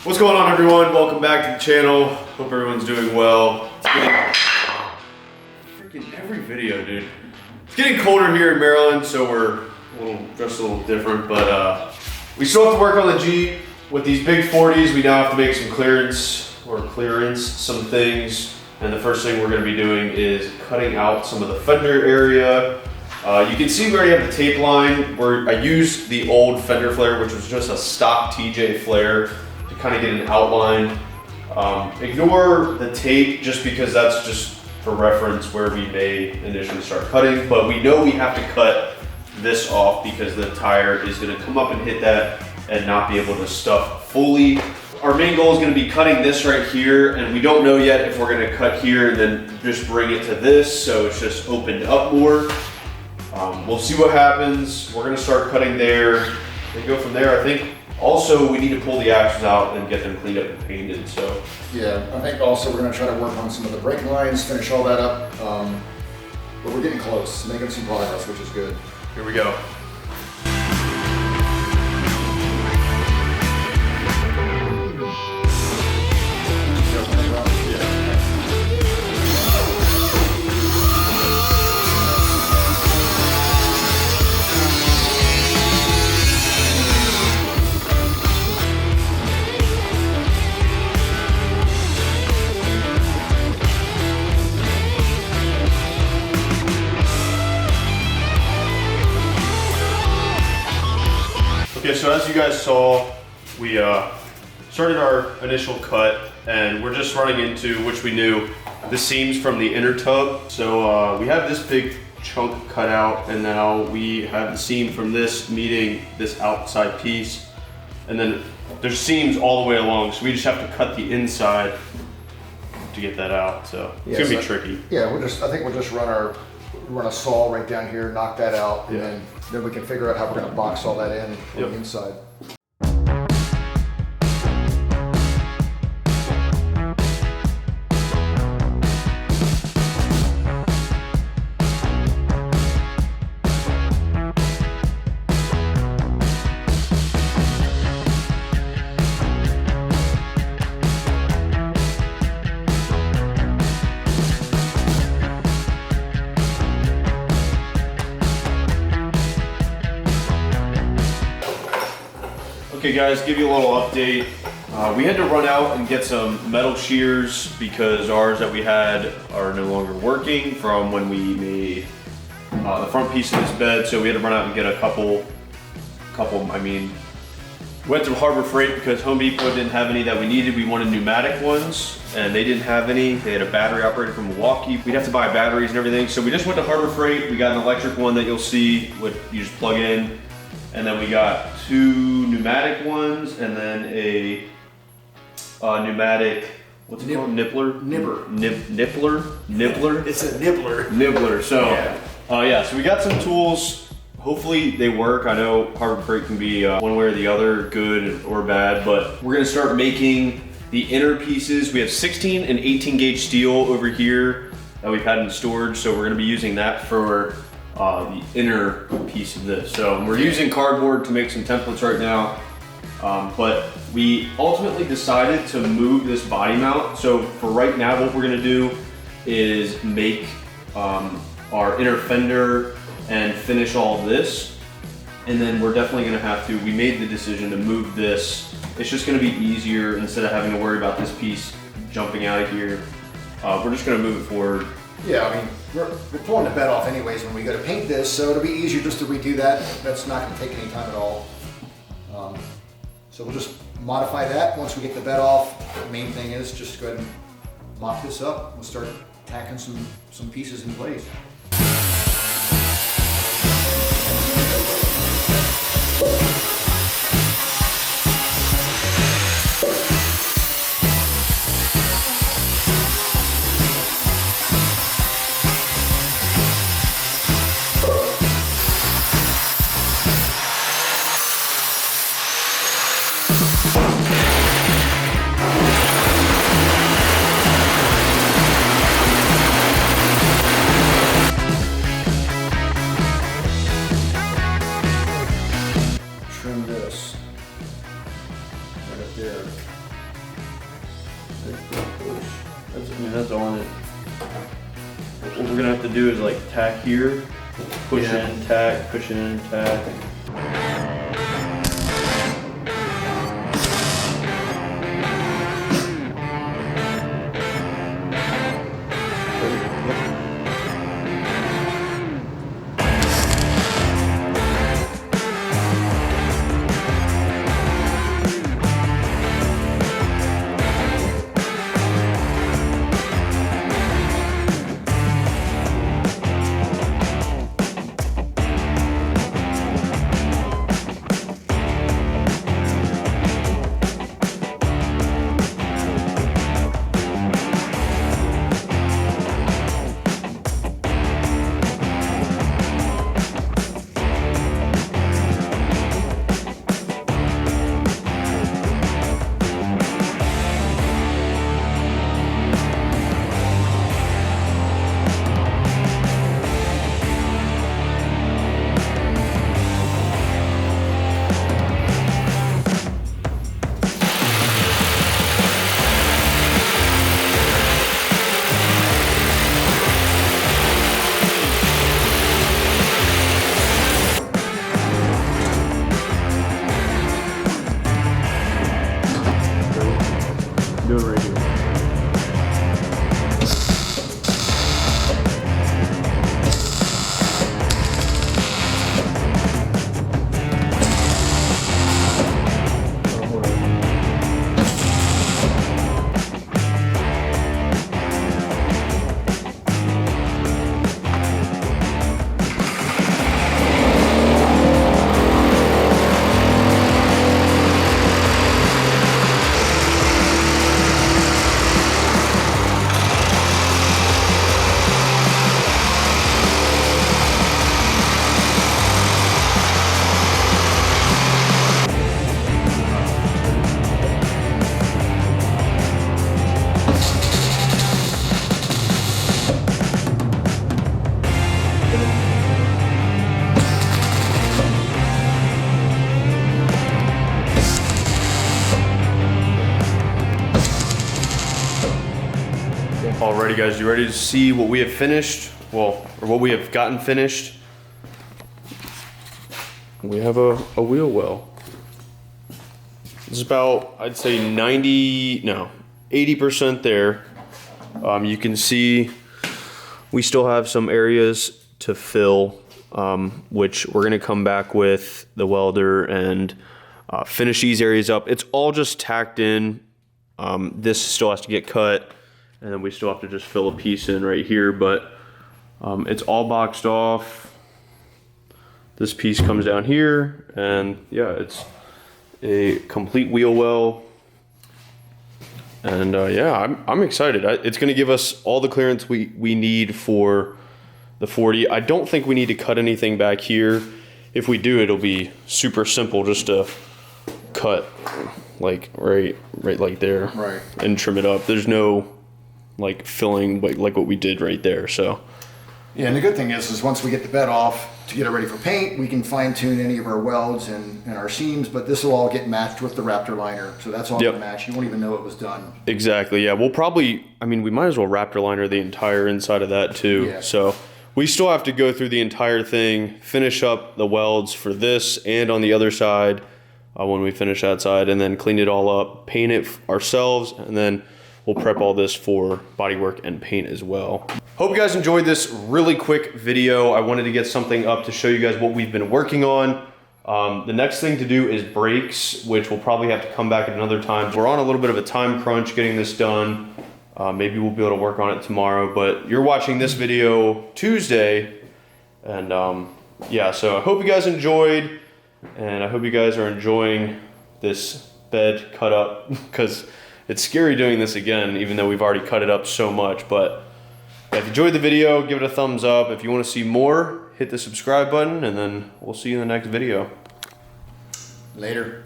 What's going on, everyone? Welcome back to the channel. Hope everyone's doing well. Freaking every video, dude. It's getting colder here in Maryland, so we're dressed a little different, but we still have to work on the Jeep. With these big 40s, we now have to make some clearance some things. And the first thing we're gonna be doing is cutting out some of the fender area. You can see where you have the tape line, where I used the old fender flare, which was just a stock TJ flare, to kind of get an outline. Ignore the tape just because that's just for reference where we may initially start cutting, but we know we have to cut this off because the tire is gonna come up and hit that and not be able to stuff fully. Our main goal is gonna be cutting this right here, and we don't know yet if we're gonna cut here and then just bring it to this, so it's just opened up more. We'll see what happens. We're gonna start cutting there and go from there. I think also we need to pull the axles out and get them cleaned up and painted, so. Yeah, I think also we're gonna try to work on some of the brake lines, finish all that up. But we're getting close, making some progress, which is good. Here we go. Okay, so as you guys saw, we started our initial cut, and we're just running into, which we knew, the seams from the inner tub. So we have this big chunk cut out, and now we have the seam from this meeting this outside piece, and then there's seams all the way along, so we just have to cut the inside to get that out. So it's gonna be tricky. Yeah, I think we'll just run a saw right down here, knock that out, and then we can figure out how we're gonna box all that in on the inside. Okay guys, give you a little update. We had to run out and get some metal shears because ours that we had are no longer working from when we made the front piece of this bed. So we had to run out and get a couple, went to Harbor Freight because Home Depot didn't have any that we needed. We wanted pneumatic ones and they didn't have any. They had a battery operated from Milwaukee. We'd have to buy batteries and everything. So we just went to Harbor Freight. We got an electric one that you'll see, what you just plug in. And then we got 2 pneumatic ones, and then a pneumatic, what's it called? Nibbler? Nibbler? It's a nibbler. Nibbler, so, so we got some tools. Hopefully they work. I know Harbor Freight can be one way or the other, good or bad, but we're gonna start making the inner pieces. We have 16 and 18 gauge steel over here that we've had in storage, so we're gonna be using that for the inner piece of this. So we're using cardboard to make some templates right now, but we ultimately decided to move this body mount. So for right now, what we're gonna do is make our inner fender and finish all of this. And then we're definitely gonna have to, we made the decision to move this. It's just gonna be easier instead of having to worry about this piece jumping out of here. We're just gonna move it forward. Yeah, I mean, we're pulling the bed off anyways when we go to paint this, so it'll be easier just to redo that. That's not gonna take any time at all. So we'll just modify that once we get the bed off. The main thing is just go ahead and mop this up. We'll start tacking some pieces in place. That's on it. What we're gonna have to do is like tack here, push in, tack, push in, tack. Do it right here. Alrighty guys, you ready to see what we have finished? Well, or what we have gotten finished? We have a wheel well. It's about, I'd say 80% there. You can see we still have some areas to fill, which we're gonna come back with the welder and finish these areas up. It's all just tacked in. This still has to get cut, and then we still have to just fill a piece in right here, but it's all boxed off. This piece comes down here, and yeah, it's a complete wheel well. And yeah, I'm excited. It's gonna give us all the clearance we need for the 40. I don't think we need to cut anything back here. If we do, it'll be super simple just to cut like right like there, Right. and trim it up. There's no like filling like what we did right there. So Yeah, and the good thing is once we get the bed off to get it ready for paint, we can fine tune any of our welds and our seams, but this will all get matched with the Raptor liner. So that's all gonna match. You won't even know it was done. exactly, yeah. We'll probably, I mean, we might as well Raptor liner the entire inside of that too. Yeah. So we still have to go through the entire thing, finish up the welds for this and on the other side when we finish that side, and then clean it all up, paint it ourselves, and then we'll prep all this for bodywork and paint as well. Hope you guys enjoyed this really quick video. I wanted to get something up to show you guys what we've been working on. The next thing to do is brakes, which we'll probably have to come back at another time. We're on a little bit of a time crunch getting this done. Maybe we'll be able to work on it tomorrow, but you're watching this video Tuesday. And yeah, so I hope you guys enjoyed, and I hope you guys are enjoying this bed cut up, because it's scary doing this again, even though we've already cut it up so much. But if you enjoyed the video, give it a thumbs up. If you want to see more, hit the subscribe button, and then we'll see you in the next video. Later.